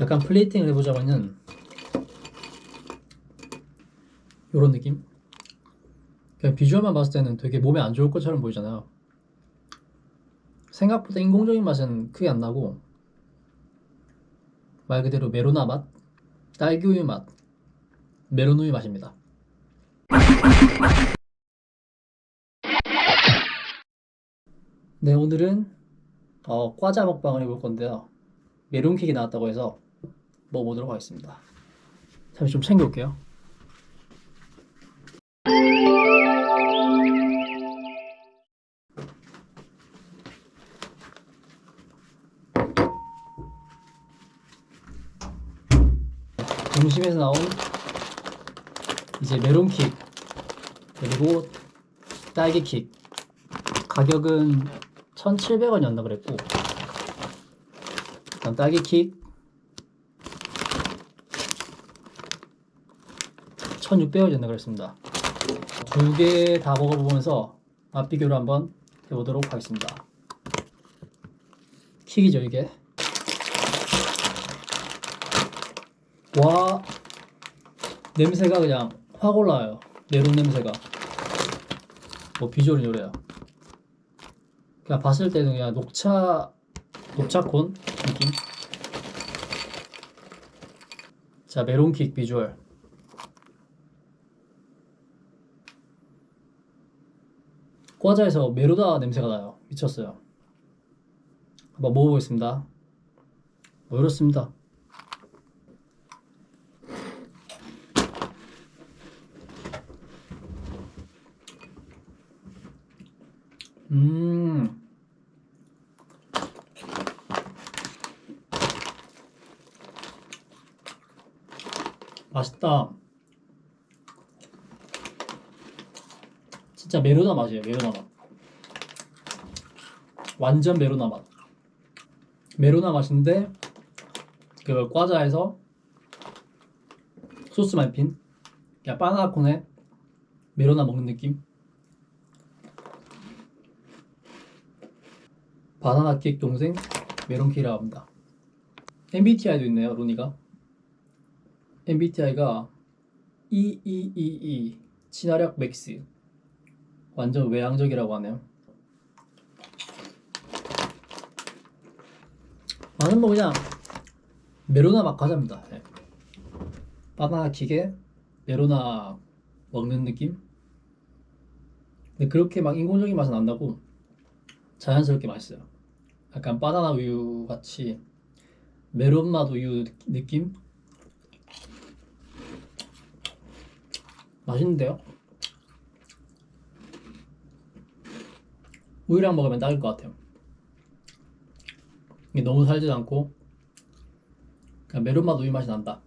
약간 플레이팅을 해보자고 하면 요런 느낌? 그냥 비주얼만 봤을 때는 되게 몸에 안 좋을 것처럼 보이잖아요. 생각보다 인공적인 맛은 크게 안 나고 말 그대로 메로나 맛, 딸기우유 맛, 메론우유 맛입니다. 네, 오늘은 과자 먹방을 해볼 건데요. 메론케이크 나왔다고 해서 먹어보도록 하겠습니다. 잠시 좀 챙겨올게요. 점심에서 나온 이제 메론킥 그리고 딸기킥, 가격은 1,700원이었나 그랬고, 일단 딸기킥 1,600원이었나 그랬습니다. 두 개 다 먹어보면서 맛 비교를 한번 해보도록 하겠습니다. 킥이죠 이게. 와, 냄새가 그냥 확 올라와요. 메론 냄새가. 뭐 비주얼은 요래요. 그냥 봤을 때는 그냥 녹차콘 느낌. 자, 메론킥 비주얼. 과자에서 메로나 냄새가 나요. 미쳤어요. 한번 먹어보겠습니다. 뭐 이렇습니다. 음, 맛있다. 진짜 메로나 맛이에요. 메로나 맛. 완전 메로나 맛. 메로나 맛인데 그 과자에서 소스만 핀 그냥 바나나 콘에 메로나 먹는 느낌. 바나나 킥 동생 메론 킥이라고 합니다. MBTI도 있네요. 로니가 MBTI가 EEEE 친화력 맥스. 완전 외향적이라고 하네요. 나는 뭐 그냥 메로나 맛 과자입니다. 네. 바나나 킥에 메로나 먹는 느낌? 근데 그렇게 막 인공적인 맛은 안 나고 자연스럽게 맛있어요. 약간 바나나 우유 같이 메론 맛 우유 느낌? 맛있는데요? 우유랑 먹으면 딱일 것 같아요. 이게 너무 살지도 않고 그냥 메론 맛 우유 맛이 난다.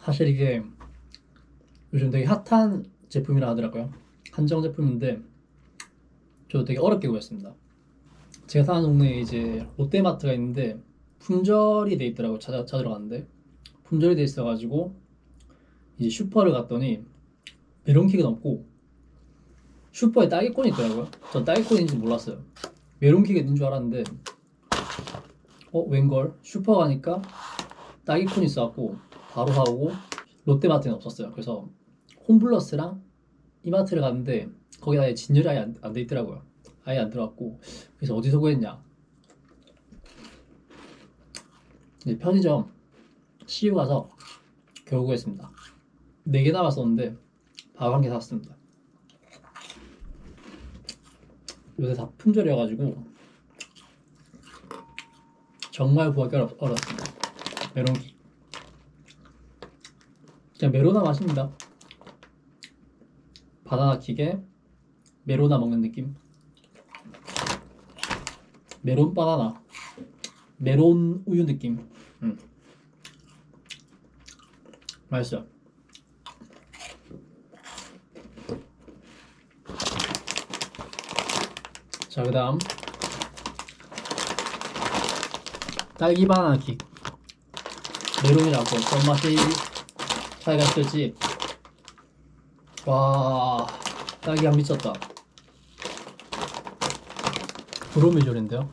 사실 이게 요즘 되게 핫한 제품이라 하더라고요. 한정 제품인데 저도 되게 어렵게 구했습니다. 제가 사는 동네에 이제 롯데마트가 있는데 품절이 돼 있더라고요. 찾으러 갔는데 품절이 돼 있어가지고 이제 슈퍼를 갔더니 메론킥은 없고 슈퍼에 딸기콘이 있더라고요. 전 딸기콘인지 몰랐어요. 메론킥이 있는 줄 알았는데 웬걸 슈퍼 가니까 딸기콘이 있어갖고 바로 사오고 롯데마트는 없었어요. 그래서 홈플러스랑 이마트를 갔는데 거기 아예 진열이 아예 안 돼 있더라고요. 아예 안 들어갔고 그래서 어디서 구했냐? 이제 편의점 CU 가서 겨우 구했습니다. 4개 남았었는데 바로 한 개 샀습니다. 요새 다 품절이어가지고 정말 구하기 어렵습니다. 메론킥 그냥 메로나 맛입니다. 바나나 킥에 메로나 먹는 느낌. 메론 바나나 메론 우유 느낌. 맛있어요. 자, 그 다음 딸기 바나나 킥. 메론이라고 어떤 맛이 차이가 있을지. 와, 딸기가 미쳤다. 브로미졸인데요.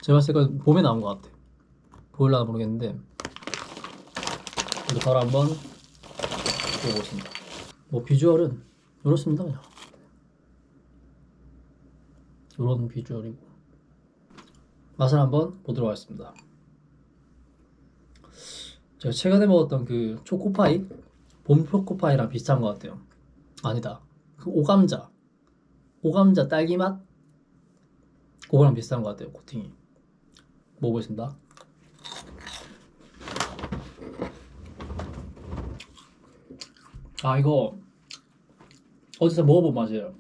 제가 봤을 때 이거 봄에 나온 것 같아. 보일라나 모르겠는데 이거 바로 한번 보겠습니다. 뭐 비주얼은 이렇습니다. 그냥 이런 비주얼이고 맛을 한번 보도록 하겠습니다. 제가 최근에 먹었던 그 초코파이, 봄 초코파이랑 비슷한 것 같아요. 아니다, 그 오감자 딸기 맛, 그거랑 비슷한 것 같아요. 코팅이. 먹어보겠습니다. 아, 이거 어디서 먹어본 맛이에요.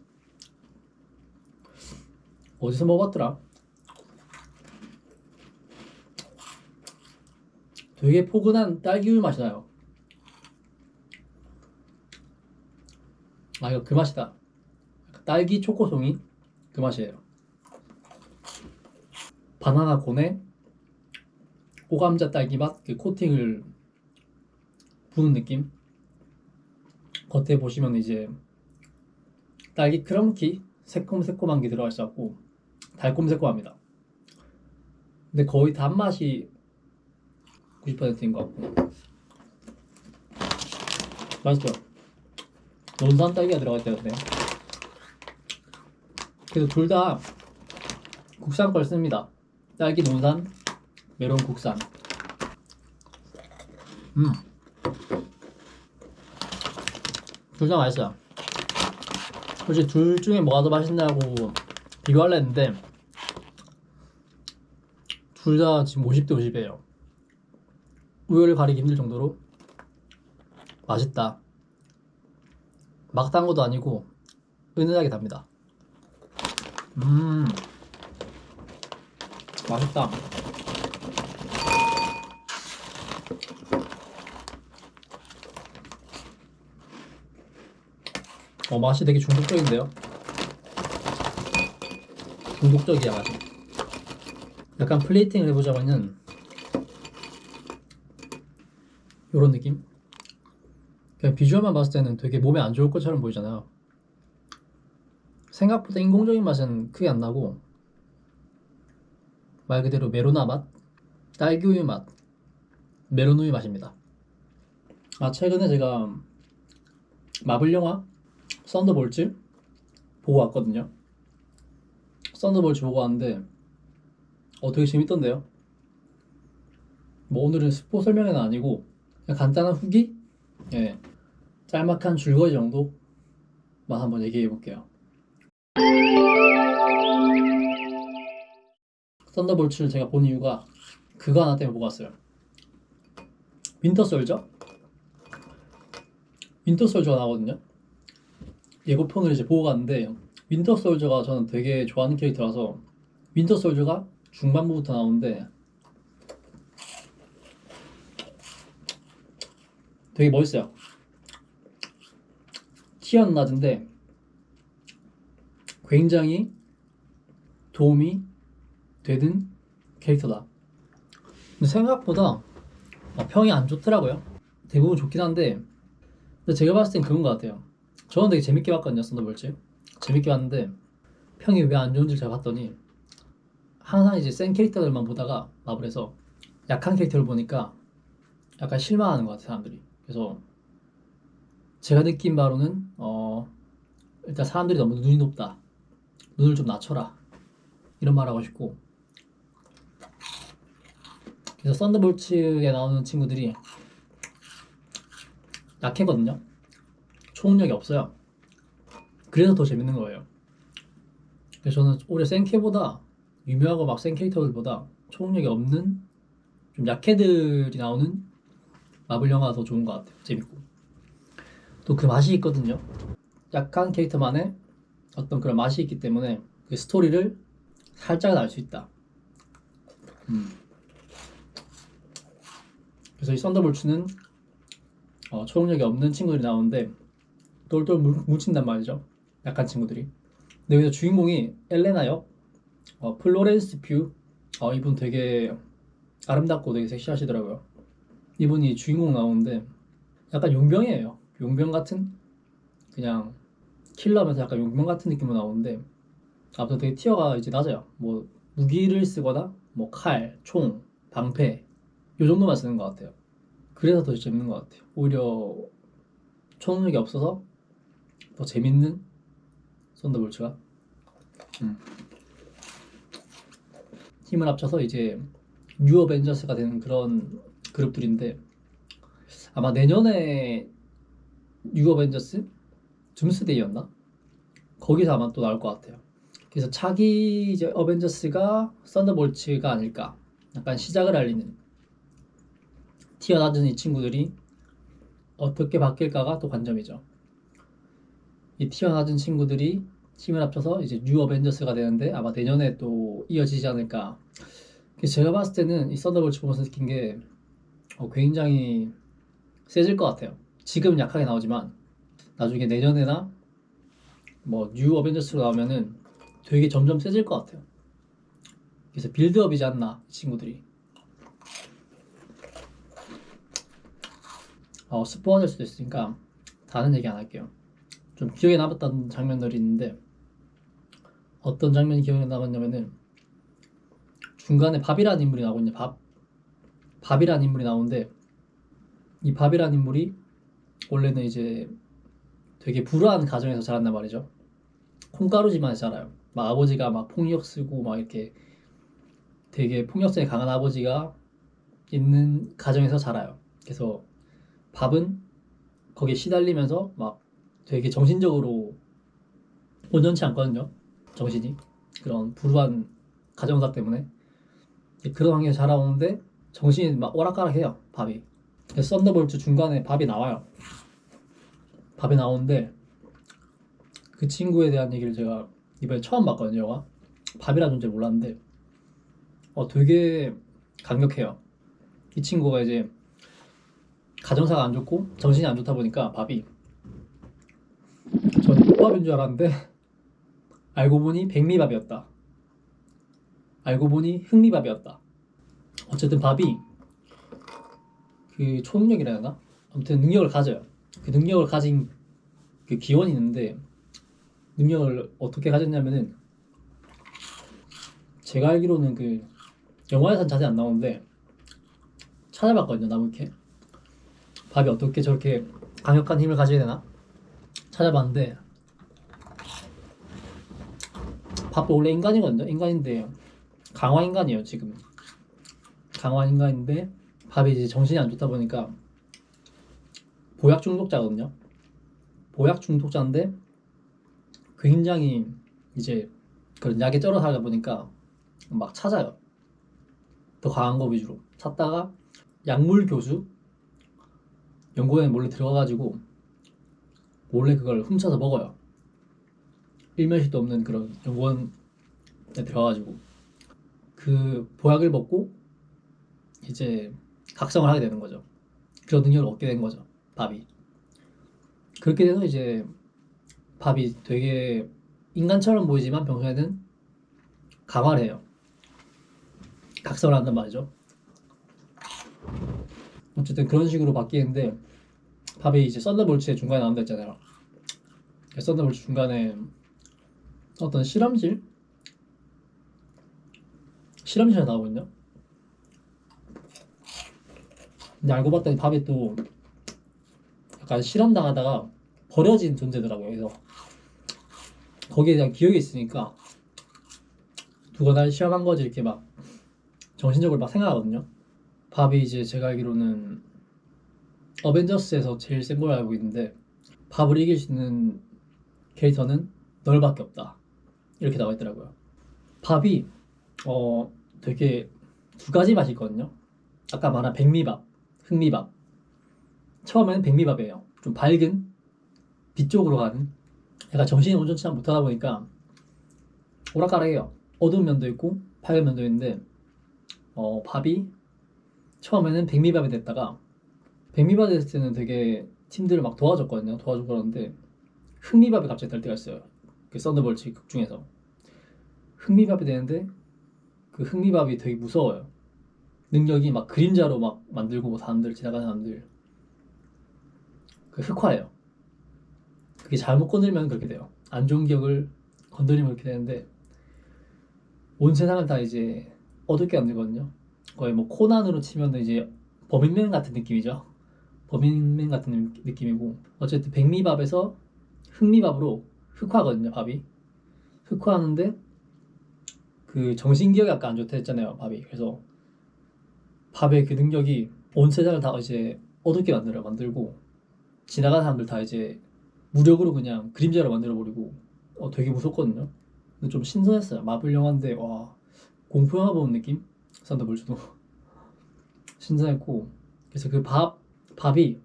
어디서 먹어봤더라? 되게 포근한 딸기우유 맛이 나요. 아, 이거 그 맛이다. 딸기 초코송이 그 맛이에요. 바나나 콘에 오감자 딸기 맛 그 코팅을 부은 느낌. 겉에 보시면 이제 딸기 크런키 새콤새콤한 게 들어가 있어갖고 달콤새콤합니다. 근데 거의 단맛이 90%인 것 같고 맛있죠? 논산 딸기가 들어가 있다는데 그래서 둘 다 국산 걸 씁니다. 딸기 논산, 메론 국산. 둘 다 맛있어요. 솔직히 둘 중에 뭐가 더 맛있냐고 비교하려 했는데 둘 다 지금 50대 50이에요. 우열을 가리기 힘들 정도로 맛있다. 막 단 것도 아니고 은은하게 답니다. 맛있다. 맛이 되게 중독적인데요. 중독적이야 맛이. 약간 플레이팅을 해보자면은 요런 느낌? 그냥 비주얼만 봤을 때는 되게 몸에 안 좋을 것처럼 보이잖아요. 생각보다 인공적인 맛은 크게 안 나고 말 그대로 메로나 맛, 딸기우유 맛, 메론우유 맛입니다. 아, 최근에 제가 마블 영화 썬더볼츠 보고 왔거든요. 썬더볼츠 보고 왔는데 되게 재밌던데요. 뭐 오늘은 스포 설명은 아니고 그냥 간단한 후기? 예, 짤막한 줄거리 정도만 한번 얘기해 볼게요. 썬더볼츠를 제가 본 이유가 그거 하나 때문에 보고 왔어요. 윈터솔저? 윈터솔저가 나오거든요. 예고편을 이제 보고 갔는데 윈터솔저가 저는 되게 좋아하는 캐릭터라서 윈터솔저가 중반부부터 나오는데 되게 멋있어요. 티어는 낮은데 굉장히 도움이 되는 캐릭터다. 근데 생각보다 평이 안 좋더라고요. 대부분 좋긴 한데 근데 제가 봤을 땐 그런 것 같아요. 저는 되게 재밌게 봤거든요. 썬더볼츠 재밌게 봤는데 평이 왜 안 좋은지 제가 봤더니 항상 이제 센 캐릭터들만 보다가 마블에서 약한 캐릭터를 보니까 약간 실망하는 것 같아요, 사람들이. 그래서 제가 느낀 바로는 일단 사람들이 너무 눈이 높다, 눈을 좀 낮춰라, 이런 말 하고 싶고, 그래서 썬더볼츠에 나오는 친구들이 약해거든요. 초능력이 없어요. 그래서 더 재밌는 거예요. 그래서 저는 오히려 센 캐보다 유명하고 막 센 캐릭터들보다 초능력이 없는 좀 약해들이 나오는 마블 영화가 더 좋은 것 같아요. 재밌고 또 그 맛이 있거든요. 약한 캐릭터만의 어떤 그런 맛이 있기 때문에 그 스토리를 살짝은 알 수 있다. 그래서 이 썬더볼츠는 초능력이 없는 친구들이 나오는데 똘똘 뭉친단 말이죠. 약한 친구들이. 근데 여기서 주인공이 엘레나 역 플로렌스 퓨. 이분 되게 아름답고 되게 섹시하시더라고요. 이분이 주인공 나오는데 약간 용병이에요. 용병 같은, 그냥 킬러면서 약간 용병 같은 느낌으로 나오는데 아무튼 되게 티어가 이제 낮아요. 뭐 무기를 쓰거나 뭐 칼, 총, 방패 요 정도만 쓰는 것 같아요. 그래서 더 재밌는 것 같아요. 오히려 초능력이 없어서 더 재밌는 썬더볼츠가 힘을 합쳐서 이제 뉴 어벤져스가 되는 그런 그룹들인데 아마 내년에 뉴 어벤져스 둠스데이였나? 거기서 아마 또 나올 것 같아요. 그래서 차기 이제 어벤져스가 썬더볼츠가 아닐까. 약간 시작을 알리는 티어 낮은 이 친구들이 어떻게 바뀔까가 또 관점이죠. 이 티어 낮은 친구들이 힘을 합쳐서 이제 뉴 어벤져스가 되는데 아마 내년에 또 이어지지 않을까. 그래서 제가 봤을 때는 이 썬더볼츠 보면서 느낀 게 굉장히 세질 것 같아요. 지금은 약하게 나오지만 나중에 내년에나 뭐 뉴 어벤져스로 나오면은 되게 점점 세질 것 같아요. 그래서 빌드업이지 않나 이 친구들이. 스포가 될 수도 있으니까 다른 얘기 안 할게요. 좀 기억에 남았던 장면들이 있는데 어떤 장면이 기억에 남았냐면은 중간에 밥이라는 인물이 나오거든요. 밥이라는 인물이 나오는데 이 밥이라는 인물이 원래는 이제 되게 불우한 가정에서 자랐단 말이죠. 콩가루 집안에서 자라요. 막 아버지가 막 폭력 쓰고 막 이렇게 되게 폭력성이 강한 아버지가 있는 가정에서 자라요. 그래서 밥은 거기에 시달리면서 막 되게 정신적으로 온전치 않거든요. 정신이. 그런 불우한 가정사 때문에. 그런 환경에서 자라오는데 정신이 막 오락가락해요. 밥이. 그래서 썬더볼트 중간에 밥이 나와요. 밥이 나오는데 그 친구에 대한 얘기를 제가 이번에 처음 봤거든요. 영화. 밥이라는 존재를 몰랐는데 되게 강력해요. 이 친구가 이제 가정사가 안 좋고 정신이 안 좋다 보니까 밥이 전 국밥인 줄 알았는데 알고 보니 백미밥이었다. 알고 보니 흑미밥이었다. 어쨌든 밥이 그 초능력이라 해야 하나? 아무튼 능력을 가져요. 그 능력을 가진 그 기원이 있는데 능력을 어떻게 가졌냐면은 제가 알기로는 그 영화에선 자세히 안 나오는데 찾아봤거든요. 나무위키 밥이 어떻게 저렇게 강력한 힘을 가지게 되나 찾아봤는데 밥도 원래 인간이거든요. 인간인데 강화 인간이에요. 지금 강화 인간인데 밥이 이제 정신이 안 좋다 보니까 보약 중독자거든요. 보약 중독자인데 굉장히 이제 그런 약에 쩔어 살다 보니까 막 찾아요. 더 강한 거 위주로 찾다가 약물 교수 연구원에 몰래 들어가가지고 몰래 그걸 훔쳐서 먹어요. 일면식도 없는 그런 연구원에 들어가가지고 그 보약을 먹고 이제 각성을 하게 되는 거죠. 그런 능력을 얻게 된 거죠. 밥이. 그렇게 돼서 이제 밥이 되게 인간처럼 보이지만 평소에는 강화를 해요. 각성을 한단 말이죠. 어쨌든 그런 식으로 바뀌는데 밥이 이제 썬더볼츠의 중간에 나온다 했잖아요. 썬더볼츠 중간에 어떤 실험실에 나오거든요. 근데 알고 봤더니 밥이 또 약간 실험당하다가 버려진 존재더라고요. 그래서 거기에 대한 기억이 있으니까 두고 날 실험한 거지 이렇게 막 정신적으로 막 생각하거든요. 밥이 이제 제가 알기로는 어벤져스에서 제일 센 걸 알고 있는데 밥을 이길 수 있는 캐릭터는 널밖에 없다 이렇게 나와 있더라고요. 밥이 되게 두 가지 맛이 있거든요. 아까 말한 백미밥, 흑미밥. 처음에는 백미밥이에요. 좀 밝은 빛 쪽으로 가는. 약간 정신이 온전치 못하다 보니까 오락가락해요. 어두운 면도 있고 밝은 면도 있는데 밥이 처음에는 백미밥이 됐다가 백미밥이 됐을 때는 되게 팀들을 막 도와줬거든요. 도와주고 그러는데 흑미밥이 갑자기 될 때가 있어요. 그 썬더볼츠 극 중에서 흑미밥이 되는데 그 흑미밥이 되게 무서워요. 능력이 막 그림자로 막 만들고 뭐 사람들 지나가는 사람들 그 흑화예요. 그게 잘못 건들면 그렇게 돼요. 안 좋은 기억을 건드리면 그렇게 되는데 온 세상을 다 이제 어둡게 만들거든요. 거의 뭐 코난으로 치면 이제 버밍맨 같은 느낌이죠. 버밍맨 같은 느낌이고, 어쨌든 백미밥에서 흑미밥으로 흑화거든요. 밥이 흑화하는데 그 정신기억이 아까 안 좋다 했잖아요. 밥이. 그래서 밥의 그 능력이 온 세상을 다 이제 어둡게 만들고, 지나가는 사람들 다 이제 무력으로 그냥 그림자로 만들어버리고, 되게 무섭거든요. 근데 좀 신선했어요. 마블 영화인데 와, 공포 영화 보는 느낌? 썬더볼츠도 신선했고. 그래서 그 밥이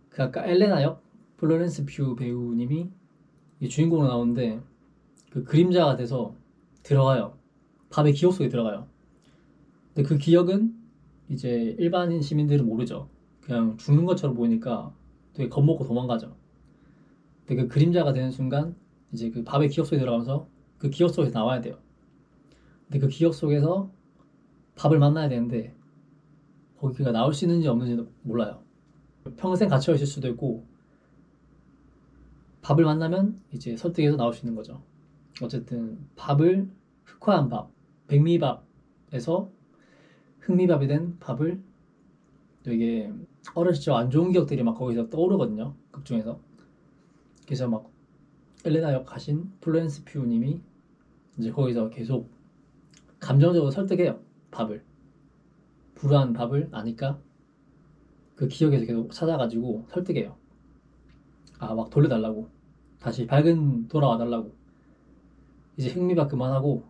그 아까 엘레나 역 플로렌스 퓨 배우님이 이 주인공으로 나오는데, 그 그림자가 돼서 들어가요. 밥의 기억 속에 들어가요. 근데 그 기억은 이제 일반인 시민들은 모르죠. 그냥 죽는 것처럼 보이니까 되게 겁먹고 도망가죠. 근데 그 그림자가 되는 순간 이제 그 밥의 기억 속에 들어가면서 그 기억 속에서 나와야 돼요. 근데 그 기억 속에서 밥을 만나야 되는데 거기가 나올 수 있는지 없는지도 몰라요. 평생 갇혀 있을 수도 있고, 밥을 만나면 이제 설득해서 나올 수 있는 거죠. 어쨌든 밥을 흑화한 밥, 백미밥에서 흑미밥이 된 밥을, 되게 어렸을 적 안 좋은 기억들이 막 거기서 떠오르거든요. 극 중에서. 그래서 막 엘레나 역 하신 플로렌스 퓨님이 이제 거기서 계속 감정적으로 설득해요. 밥을. 불우한 밥을 아니까 그 기억에서 계속 찾아가지고 설득해요. 아, 막 돌려달라고. 다시 밝은 돌아와 달라고. 이제 흑미밥 그만하고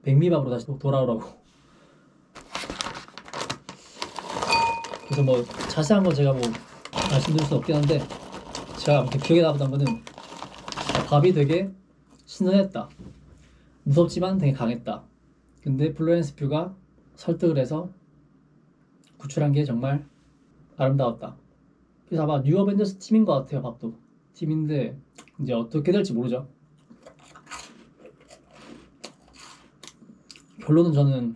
백미밥으로 다시 돌아오라고. 그래서 뭐 자세한 건 제가 뭐 말씀드릴 수는 없긴 한데, 제가 아무튼 기억에 남았던 거는 밥이 되게 신선했다. 무섭지만 되게 강했다. 근데 플로렌스 퓨가 설득을 해서 구출한 게 정말 아름다웠다. 그래서 아마 뉴 어벤져스 팀인 것 같아요. 밥도 팀인데 이제 어떻게 될지 모르죠. 결론은 저는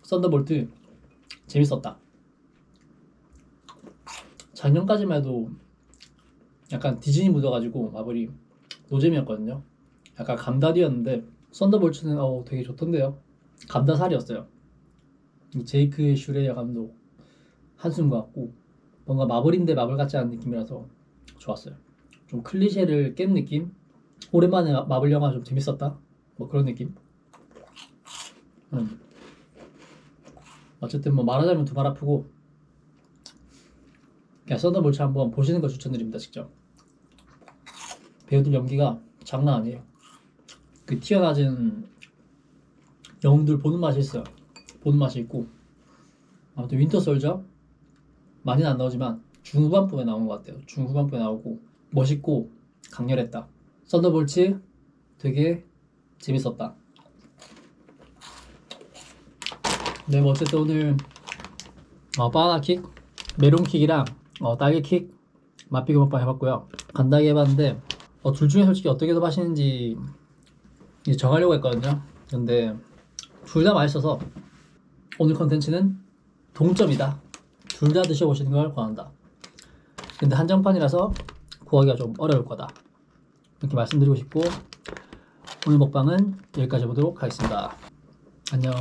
썬더볼트 재밌었다. 작년까지만 해도 약간 디즈니 묻어가지고 마블이 노잼이었거든요. 약간 감다디였는데 썬더볼츠는 되게 좋던데요. 감다살이었어요. 이 제이크 슈레이어 감독 한숨 같고, 뭔가 마블인데 마블 같지 않은 느낌이라서 좋았어요. 좀 클리셰를 깬 느낌? 오랜만에 마블 영화 좀 재밌었다? 뭐 그런 느낌? 어쨌든 뭐 말하자면 두 발 아프고, 그냥 썬더볼츠 한번 보시는 거 추천드립니다. 직접 배우들 연기가 장난 아니에요. 그 튀어나진 영웅들 보는 맛이 있어요. 보는 맛이 있고, 아무튼 윈터 솔저 많이는 안 나오지만 중후반부에 나오는 것 같아요. 중후반부에 나오고 멋있고 강렬했다. 썬더볼츠 되게 재밌었다. 네, 뭐 어쨌든 오늘 바나나킥, 메론킥이랑 딸기킥 맛비교 먹방 해봤고요. 간단하게 해봤는데 둘 중에 솔직히 어떻게 더 맛있는지 이제 정하려고 했거든요. 근데 둘 다 맛있어서 오늘 컨텐츠는 동점이다. 둘 다 드셔보시는 걸 권한다. 근데 한정판이라서 구하기가 좀 어려울 거다. 이렇게 말씀드리고 싶고, 오늘 먹방은 여기까지 해보도록 하겠습니다. 안녕.